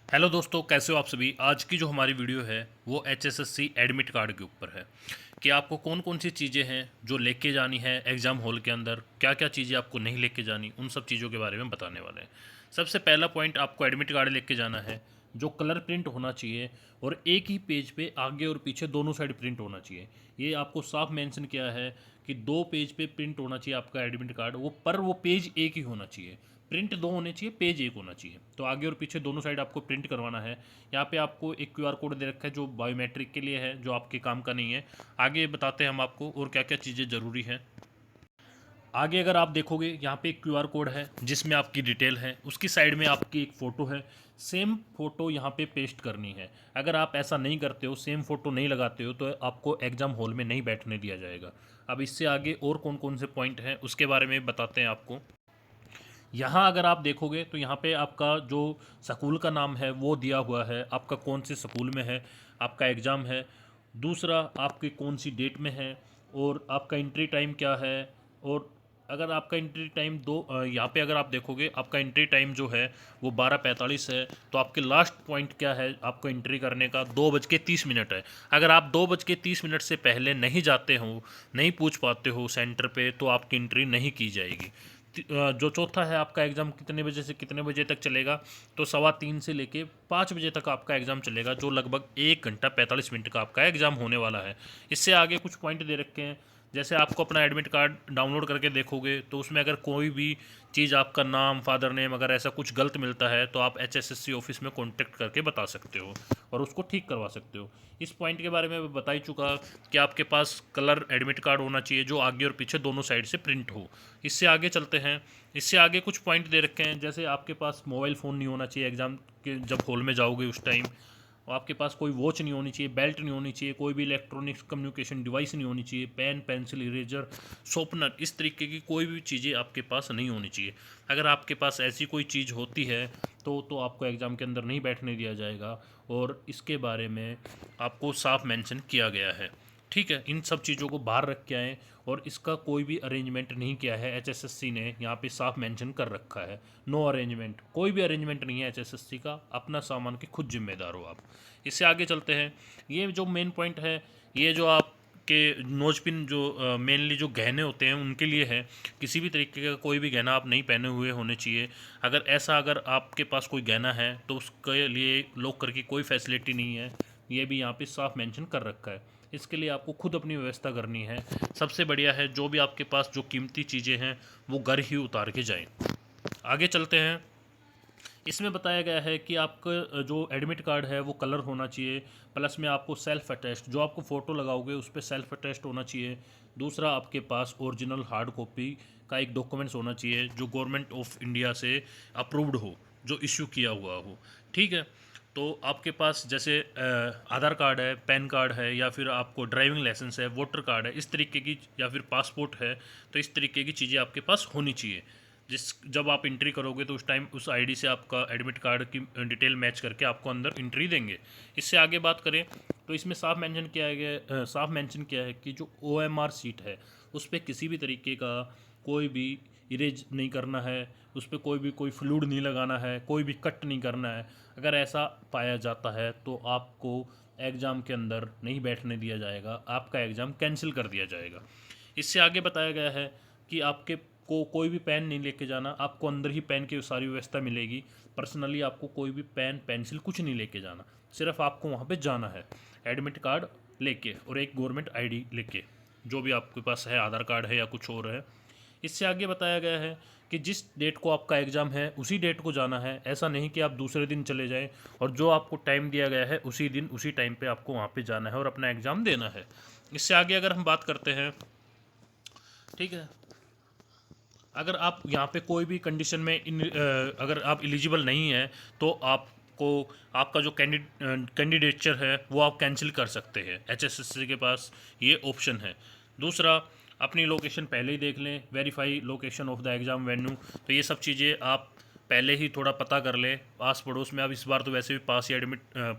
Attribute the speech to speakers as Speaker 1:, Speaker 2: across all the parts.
Speaker 1: Hello दोस्तों, कैसे हो आप सभी। आज की जो हमारी वीडियो है वो एचएसएससी एडमिट कार्ड के ऊपर है कि आपको कौन कौन सी चीज़ें हैं जो लेके जानी है एग्ज़ाम हॉल के अंदर, क्या क्या चीज़ें आपको नहीं लेके जानी, उन सब चीज़ों के बारे में बताने वाले हैं। सबसे पहला पॉइंट, आपको एडमिट कार्ड लेके जाना है जो कलर प्रिंट होना चाहिए और एक ही पेज पे आगे और पीछे दोनों साइड प्रिंट होना चाहिए। ये आपको साफ मेंशन किया है कि 2 पेज पे प्रिंट होना चाहिए आपका एडमिट कार्ड, वो पेज एक ही होना चाहिए। प्रिंट दो होने चाहिए, पेज एक होना चाहिए। तो आगे और पीछे दोनों साइड आपको प्रिंट करवाना है। यहाँ पे आपको एक क्यूआर कोड दे रखा है जो बायोमेट्रिक के लिए है, जो आपके काम का नहीं है। आगे बताते हैं हम आपको और क्या क्या चीज़ें ज़रूरी हैं। आगे अगर आप देखोगे यहाँ पे एक क्यूआर कोड है जिसमें आपकी डिटेल है, उसकी साइड में आपकी एक फ़ोटो है। सेम फ़ोटो यहाँ पे पेस्ट करनी है। अगर आप ऐसा नहीं करते हो, सेम फ़ोटो नहीं लगाते हो, तो आपको एग्ज़ाम हॉल में नहीं बैठने दिया जाएगा। अब इससे आगे और कौन कौन से पॉइंट हैं उसके बारे में बताते हैं आपको। यहाँ अगर आप देखोगे तो यहाँ पे आपका जो स्कूल का नाम है वो दिया हुआ है, आपका कौन से स्कूल में है आपका एग्ज़ाम है। दूसरा, आपकी कौन सी डेट में है और आपका एंट्री टाइम क्या है। और अगर आपका एंट्री टाइम यहाँ पे अगर आप देखोगे आपका एंट्री टाइम जो है वो 12:45 है, तो आपके लास्ट पॉइंट क्या है आपको एंट्री करने का, 2:30 है। अगर आप 2:30 से पहले नहीं जाते हो, नहीं पूछ पाते हो सेंटर पे, तो आपकी एंट्री नहीं की जाएगी। जो चौथा है, आपका एग्ज़ाम कितने बजे से कितने बजे तक चलेगा, तो 3:15 से लेके 5 बजे तक आपका एग्ज़ाम चलेगा, जो लगभग 1 घंटा 45 मिनट का आपका एग्ज़ाम होने वाला है। इससे आगे कुछ पॉइंट दे रखे हैं। जैसे आपको अपना एडमिट कार्ड डाउनलोड करके देखोगे तो उसमें अगर कोई भी चीज़, आपका नाम, फादर नेम, अगर ऐसा कुछ गलत मिलता है तो आप एचएसएससी ऑफिस में कॉन्टेक्ट करके बता सकते हो और उसको ठीक करवा सकते हो। इस पॉइंट के बारे में मैं बता ही चुका कि आपके पास कलर एडमिट कार्ड होना चाहिए जो आगे और पीछे दोनों साइड से प्रिंट हो। इससे आगे चलते हैं। इससे आगे कुछ पॉइंट दे रखे हैं, जैसे आपके पास मोबाइल फ़ोन नहीं होना चाहिए एग्ज़ाम के जब हॉल में जाओगे उस टाइम। और आपके पास कोई वॉच नहीं होनी चाहिए, बेल्ट नहीं होनी चाहिए, कोई भी इलेक्ट्रॉनिक्स कम्युनिकेशन डिवाइस नहीं होनी चाहिए, पेन, पेंसिल, इरेजर, शॉर्पनर, इस तरीके की कोई भी चीज़ें आपके पास नहीं होनी चाहिए। अगर आपके पास ऐसी कोई चीज़ होती है तो आपको एग्ज़ाम के अंदर नहीं बैठने दिया जाएगा और इसके बारे में आपको साफ मेंशन किया गया है। ठीक है, इन सब चीज़ों को बाहर रख के आएँ और इसका कोई भी अरेंजमेंट नहीं किया है। एचएसएससी ने यहाँ पे साफ मेंशन कर रखा है, नो अरेंजमेंट, कोई भी अरेंजमेंट नहीं है एचएसएससी का। अपना सामान के खुद जिम्मेदार हो आप। इससे आगे चलते हैं। ये जो मेन पॉइंट है, ये जो आपके नोज पिन जो मेनली जो गहने होते हैं उनके लिए है। किसी भी तरीके का कोई भी गहना आप नहीं पहने हुए होने चाहिए। अगर आपके पास कोई गहना है तो उसके लिए लॉकर की कोई फैसिलिटी नहीं है। ये भी यहाँ पे साफ मेंशन कर रखा है। इसके लिए आपको खुद अपनी व्यवस्था करनी है। सबसे बढ़िया है जो भी आपके पास जो कीमती चीज़ें हैं वो घर ही उतार के जाएं। आगे चलते हैं। इसमें बताया गया है कि आपका जो एडमिट कार्ड है वो कलर होना चाहिए, प्लस में आपको सेल्फ अटेस्ट, जो आपको फ़ोटो लगाओगे उस पर सेल्फ अटेस्ट होना चाहिए। दूसरा, आपके पास ओरिजिनल हार्ड कॉपी का एक डॉक्यूमेंट्स होना चाहिए जो गवर्नमेंट ऑफ इंडिया से अप्रूव्ड हो, जो इशू किया हुआ हो। ठीक है, तो आपके पास जैसे आधार कार्ड है, पैन कार्ड है, या फिर आपको ड्राइविंग लाइसेंस है, वोटर कार्ड है, इस तरीके की, या फिर पासपोर्ट है, तो इस तरीके की चीज़ें आपके पास होनी चाहिए। जब आप एंट्री करोगे तो उस टाइम उस आईडी से आपका एडमिट कार्ड की डिटेल मैच करके आपको अंदर एंट्री देंगे। इससे आगे बात करें तो इसमें साफ मेंशन किया है कि जो ओएमआर सीट है उस पर किसी भी तरीके का कोई भी इरेज नहीं करना है, उस पर कोई फ्लूइड नहीं लगाना है, कोई भी कट नहीं करना है। अगर ऐसा पाया जाता है तो आपको एग्ज़ाम के अंदर नहीं बैठने दिया जाएगा, आपका एग्ज़ाम कैंसिल कर दिया जाएगा। इससे आगे बताया गया है कि आपके को कोई भी पेन नहीं लेके जाना, आपको अंदर ही पेन की सारी व्यवस्था मिलेगी। पर्सनली आपको कोई भी पेन, पेंसिल कुछ नहीं लेके जाना, सिर्फ आपको वहाँ पे जाना है एडमिट कार्ड लेके और एक गवर्नमेंट आईडी लेके, जो भी आपके पास है, आधार कार्ड है या कुछ और है। इससे आगे बताया गया है कि जिस डेट को आपका एग्ज़ाम है उसी डेट को जाना है। ऐसा नहीं कि आप दूसरे दिन चले जाएं और जो आपको टाइम दिया गया है उसी दिन उसी टाइम पे आपको वहाँ पे जाना है और अपना एग्ज़ाम देना है। इससे आगे अगर हम बात करते हैं, ठीक है, अगर आप यहाँ पे कोई भी कंडीशन में अगर आप एलिजिबल नहीं है तो आपको आपका जो कैंडिडेचर है वो आप कैंसिल कर सकते हैं। एचएसएससी के पास ये ऑप्शन है। दूसरा, अपनी लोकेशन पहले ही देख लें, verify location of the exam venue. तो ये सब चीज़ें आप पहले ही थोड़ा पता कर लें पास पड़ोस में। अब इस बार तो वैसे भी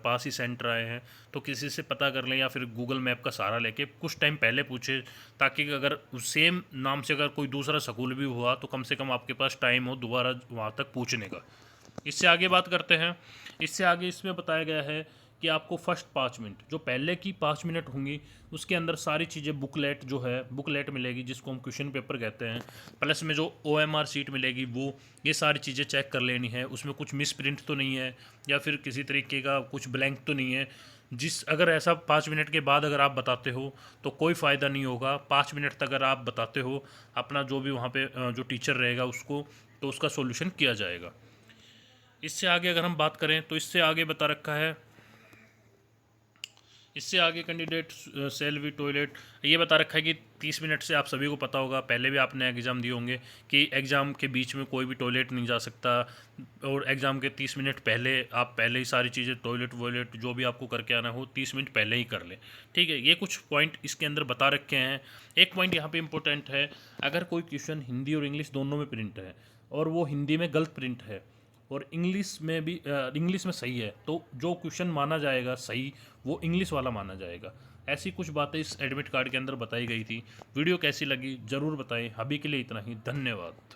Speaker 1: पास ही सेंटर आए हैं, तो किसी से पता कर लें या फिर गूगल मैप का सहारा लेके कुछ टाइम पहले पूछे, ताकि अगर सेम नाम से अगर कोई दूसरा स्कूल भी हुआ तो कम से कम आपके पास टाइम हो दोबारा वहाँ तक पूछने का। इससे आगे बात करते हैं। इससे आगे इसमें बताया गया है कि आपको फर्स्ट 5 मिनट, जो पहले की 5 मिनट होंगी, उसके अंदर सारी चीज़ें बुकलेट जो है, बुकलेट मिलेगी जिसको हम क्वेश्चन पेपर कहते हैं, प्लस में जो OMR सीट मिलेगी वो, ये सारी चीज़ें चेक कर लेनी है। उसमें कुछ मिस प्रिंट तो नहीं है या फिर किसी तरीके का कुछ ब्लैंक तो नहीं है। अगर ऐसा 5 मिनट के बाद अगर आप बताते हो तो कोई फ़ायदा नहीं होगा। 5 मिनट तक अगर आप बताते हो अपना जो भी वहाँ पे जो टीचर रहेगा उसको, तो उसका सॉल्यूशन किया जाएगा। इससे आगे अगर हम बात करें तो इससे आगे बता रखा है, इससे आगे कैंडिडेट सेल वी टॉयलेट, ये बता रखा है कि 30 मिनट से आप सभी को पता होगा, पहले भी आपने एग्ज़ाम दिए होंगे कि एग्ज़ाम के बीच में कोई भी टॉयलेट नहीं जा सकता, और एग्ज़ाम के 30 मिनट पहले आप पहले ही सारी चीज़ें टॉयलेट वॉयलेट जो भी आपको करके आना हो 30 मिनट पहले ही कर लें। ठीक है, ये कुछ पॉइंट इसके अंदर बता रखे हैं। एक पॉइंट यहाँ पर इंपॉर्टेंट है, अगर कोई क्वेश्चन हिंदी और इंग्लिश दोनों में प्रिंट है और वो हिंदी में गलत प्रिंट है और इंग्लिश में भी इंग्लिश में सही है, तो जो क्वेश्चन माना जाएगा सही वो इंग्लिश वाला माना जाएगा। ऐसी कुछ बातें इस एडमिट कार्ड के अंदर बताई गई थी। वीडियो कैसी लगी ज़रूर बताएं। अभी के लिए इतना ही, धन्यवाद।